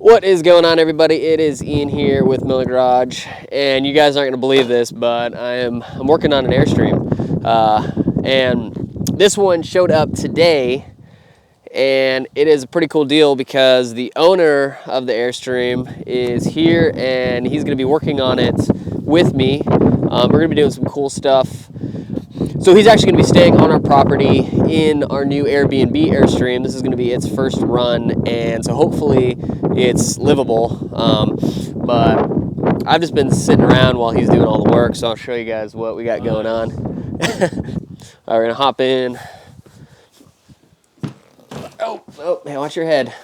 What is going on, everybody? It is Ian here with Miller Garage, and you guys aren't going to believe this, but I'm working on an Airstream, and this one showed up today, and it is a pretty cool deal because the owner of the Airstream is here, and he's going to be working on it with me. We're going to be doing some cool stuff. So he's actually going to be staying on our property in our new Airbnb Airstream. This is going to be its first run, and so hopefully it's livable. But I've just been sitting around while he's doing all the work, so I'll show you guys what we got going on. All right, we're going to hop in. Oh, hey, watch your head.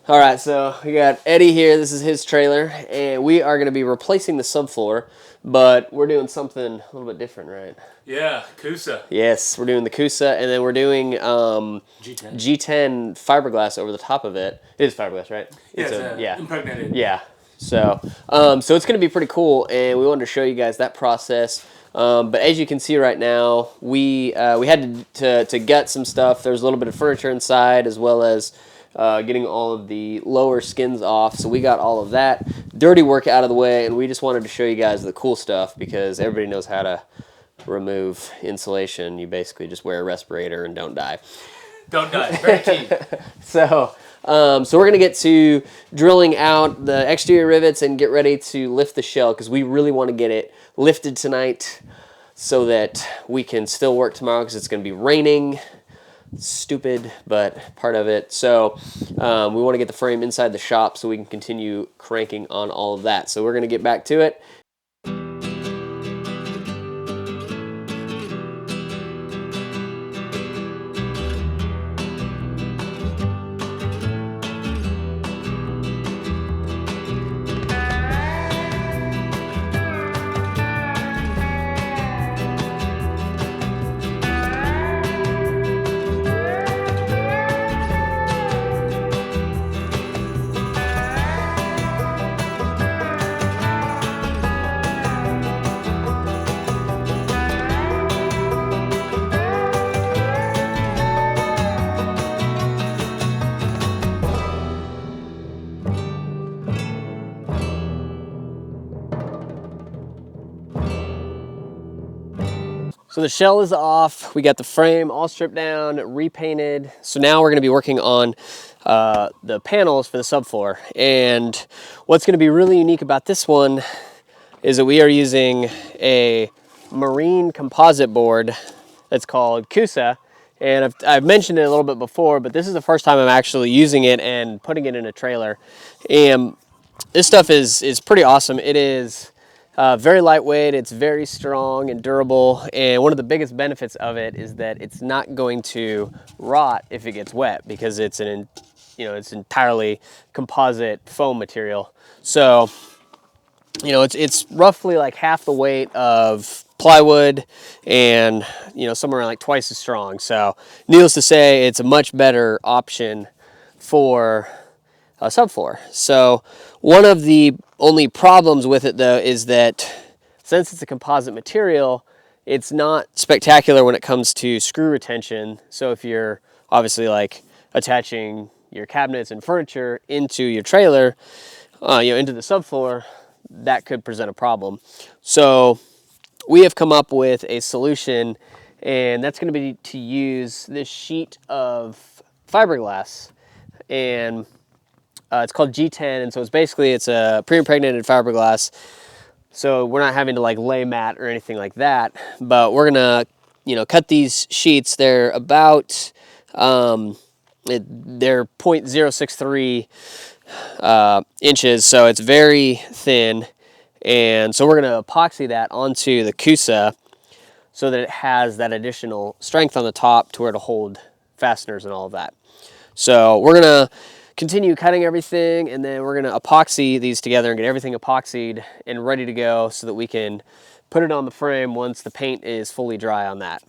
All right, so we got Eddie here. This is his trailer, and we are going to be replacing the subfloor, but we're doing something a little bit different, right? Yeah, Coosa. Yes, we're doing the Coosa, and then we're doing G10 fiberglass over the top of it. It is fiberglass, right? Yeah, impregnated. Yeah. So it's going to be pretty cool, and we wanted to show you guys that process. But as you can see right now, we had to gut some stuff. There's a little bit of furniture inside, as well as getting all of the lower skins off. So we got all of that dirty work out of the way, and we just wanted to show you guys the cool stuff because everybody knows how to remove insulation. You basically just wear a respirator and don't die. Don't die. Very key. So we're going to get to drilling out the exterior rivets and get ready to lift the shell because we really want to get it lifted tonight so that we can still work tomorrow because it's going to be raining. Stupid, but part of it. So we want to get the frame inside the shop so we can continue cranking on all of that. So we're going to get back to it. So the shell is off, we got the frame all stripped down, repainted. So now we're gonna be working on the panels for the subfloor. And what's gonna be really unique about this one is that we are using a marine composite board that's called Coosa. And I've mentioned it a little bit before, but this is the first time I'm actually using it and putting it in a trailer. And this stuff is pretty awesome. It is very lightweight, it's very strong and durable, and one of the biggest benefits of it is that it's not going to rot if it gets wet because it's it's entirely composite foam material. So, it's roughly like half the weight of plywood and, somewhere around like twice as strong. So, needless to say, it's a much better option for a subfloor. So, one of the only problems with it though is that since it's a composite material, it's not spectacular when it comes to screw retention. So if you're obviously like attaching your cabinets and furniture into your trailer, into the subfloor, that could present a problem. So we have come up with a solution, and that's going to be to use this sheet of fiberglass, and it's called G10, and so it's a pre-impregnated fiberglass. So we're not having to like lay mat or anything like that, but we're gonna, cut these sheets. They're about, they're 0.063 inches, so it's very thin. And so we're gonna epoxy that onto the Coosa so that it has that additional strength on the top to where to hold fasteners and all of that. So we're gonna continue cutting everything, and then we're going to epoxy these together and get everything epoxied and ready to go so that we can put it on the frame once the paint is fully dry on that.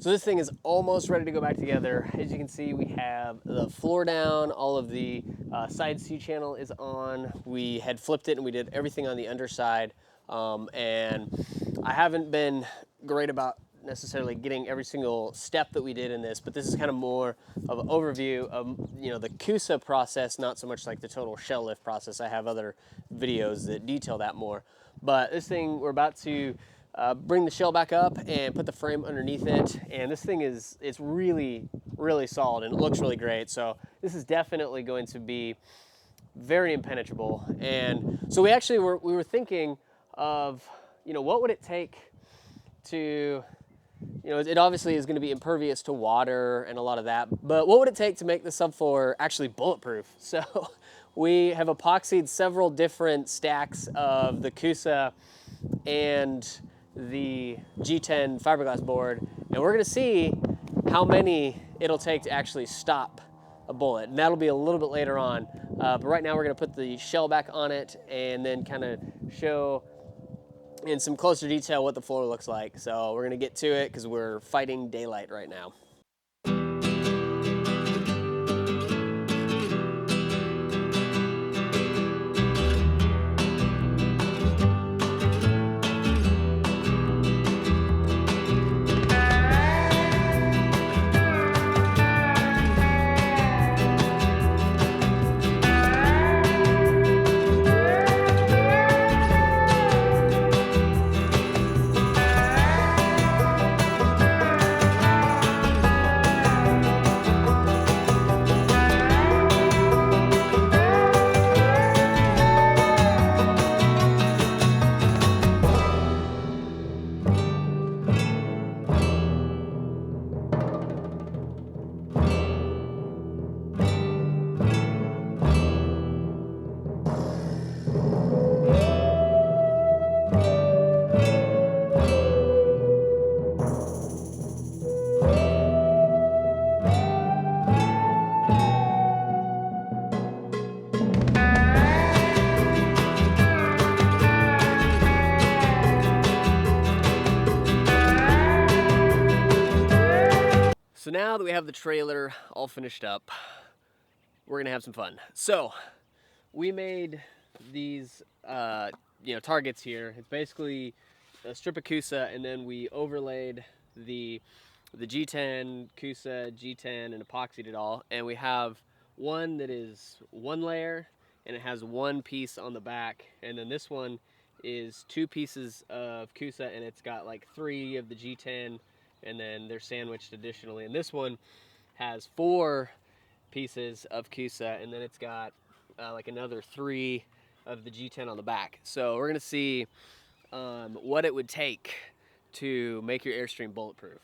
So this thing is almost ready to go back together. As you can see, we have the floor down, all of the side C-channel is on. We had flipped it and we did everything on the underside. And I haven't been great about necessarily getting every single step that we did in this, but this is kind of more of an overview of, you know, the Coosa process, not so much like the total shell lift process. I have other videos that detail that more. But this thing, we're about to bring the shell back up and put the frame underneath it. And this thing it's really, really solid and it looks really great. So this is definitely going to be very impenetrable. And so we were thinking of, you know, what would it take to, you know, it obviously is going to be impervious to water and a lot of that, but what would it take to make the subfloor actually bulletproof? So we have epoxied several different stacks of the Coosa and the G10 fiberglass board, and we're going to see how many it'll take to actually stop a bullet, and that'll be a little bit later on. But right now we're going to put the shell back on it and then kind of show in some closer detail what the floor looks like. So we're going to get to it because we're fighting daylight right now. So now that we have the trailer all finished up, we're gonna have some fun. So we made these you know, targets here. It's basically a strip of Coosa, and then we overlaid the G10, Coosa, G10, and epoxied it all. And we have one that is one layer, and it has one piece on the back. And then this one is two pieces of Coosa, and it's got like 3 of the G10, and then they're sandwiched additionally. And this one has 4 pieces of Coosa, and then it's got like another 3 of the G10 on the back. So we're gonna see what it would take to make your Airstream bulletproof.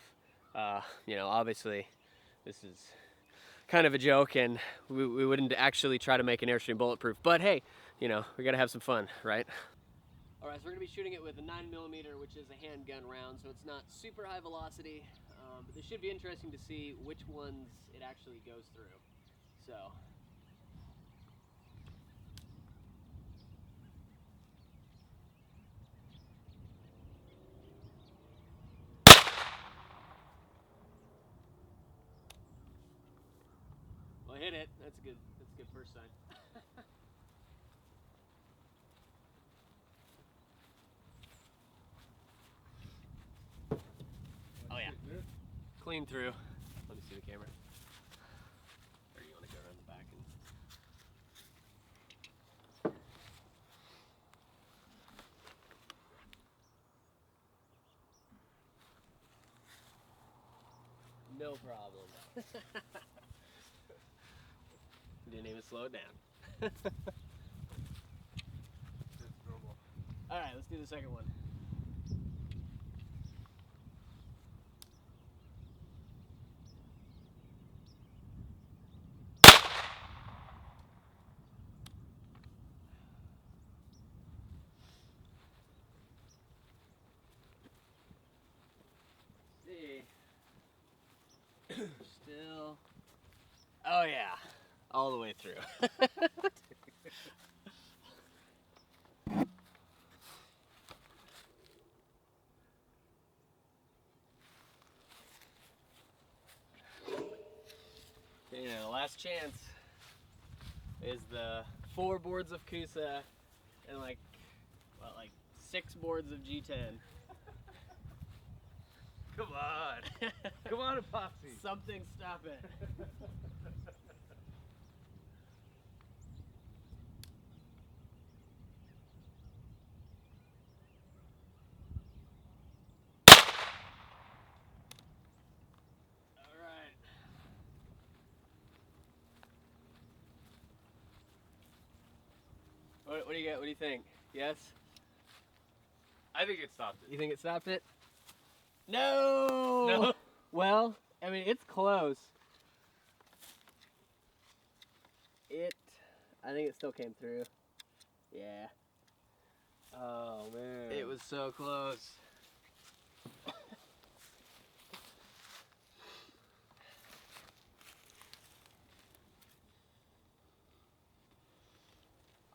You know, obviously this is kind of a joke, and we wouldn't actually try to make an Airstream bulletproof, but hey, you know, we gotta have some fun, right? All right, so we're gonna be shooting it with a 9mm, which is a handgun round, so it's not super high velocity, but this should be interesting to see which ones it actually goes through. So. Well, hit it. That's a good first sign. Oh yeah. Clean through. Let me see the camera. Or you want to go around the back and no problem. Didn't even slow it down. All right, let's do the second one. See. Still. Oh yeah, all the way through. Last chance is the 4 boards of Coosa and like 6 boards of G10. Come on. Come on, epoxy. Something stop it. All right. What do you get? What do you think? Yes? I think it stopped it. You think it stopped it? No! No? Well, I mean, it's close. I think it still came through. Yeah. Oh, man. It was so close.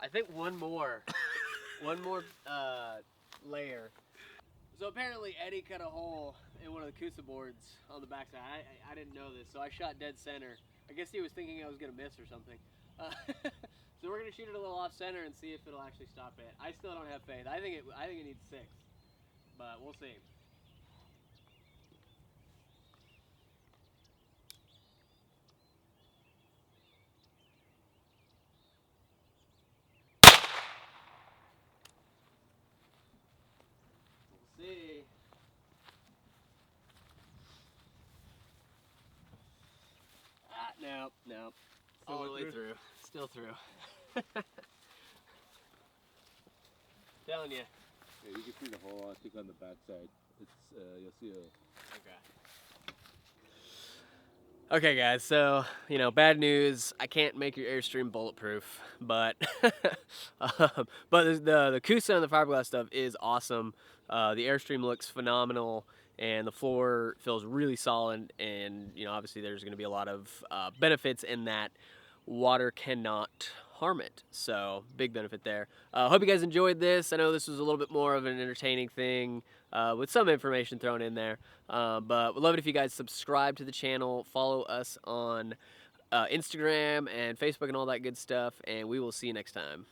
I think one more layer. So apparently Eddie cut a hole in one of the Coosa boards on the backside. I didn't know this, so I shot dead center. I guess he was thinking I was gonna miss or something. So we're gonna shoot it a little off center and see if it'll actually stop it. I still don't have faith. I think it needs 6, but we'll see. We'll see. Nope. All the way through. Still through. Telling you. Yeah, you can see the hole. I think on the back side, it's you'll see a. Okay, guys. So bad news. I can't make your Airstream bulletproof, but but the Coosa and the fiberglass stuff is awesome. The Airstream looks phenomenal, and the floor feels really solid. And obviously, there's going to be a lot of benefits in that. Water cannot harm it, so big benefit there. Hope you guys enjoyed this. I know this was a little bit more of an entertaining thing with some information thrown in there, but we'd love it if you guys subscribe to the channel, follow us on Instagram and Facebook and all that good stuff, and we will see you next time.